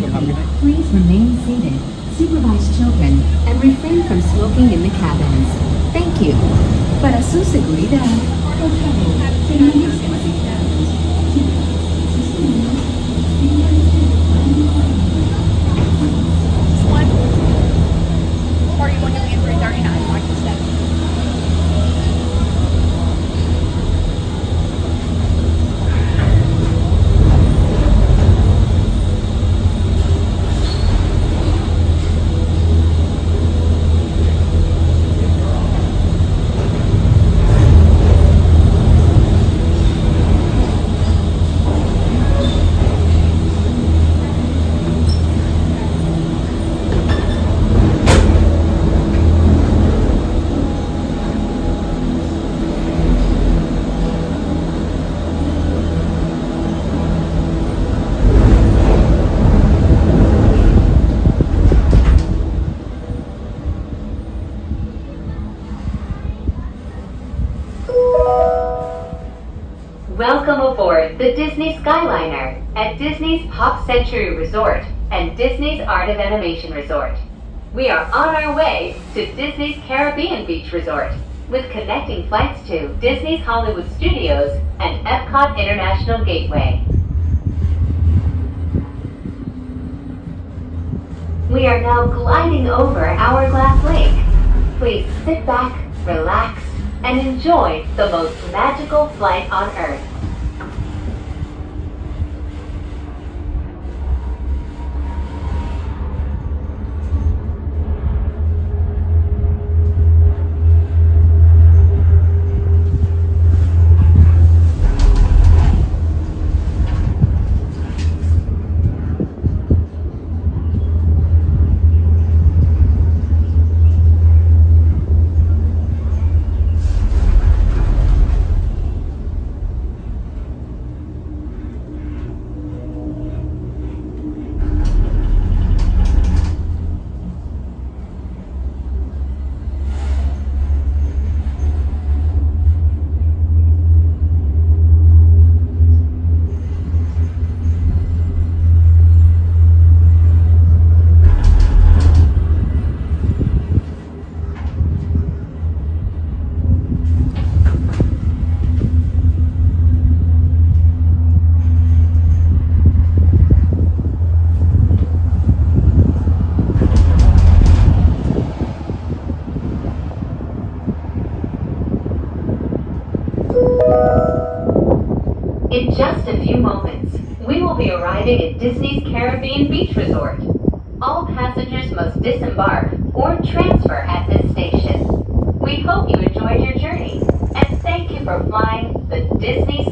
safety, please remain seated, supervise children, and refrain from smoking in the cabins. Thank you. Para su seguridad, por favor, permanezca sentados. Or you want to leave 339 like you said? Welcome aboard the Disney Skyliner at Disney's Pop Century Resort and Disney's Art of Animation Resort. We are on our way to Disney's Caribbean Beach Resort with connecting flights to Disney's Hollywood Studios and Epcot International Gateway. We are now gliding over Hourglass Lake. Please sit back, relax, and enjoy the most magical flight on Earth. In just a few moments, we will be arriving at Disney's Caribbean Beach Resort. All passengers must disembark or transfer at this station. We hope you enjoyed your journey, and thank you for flying the Disney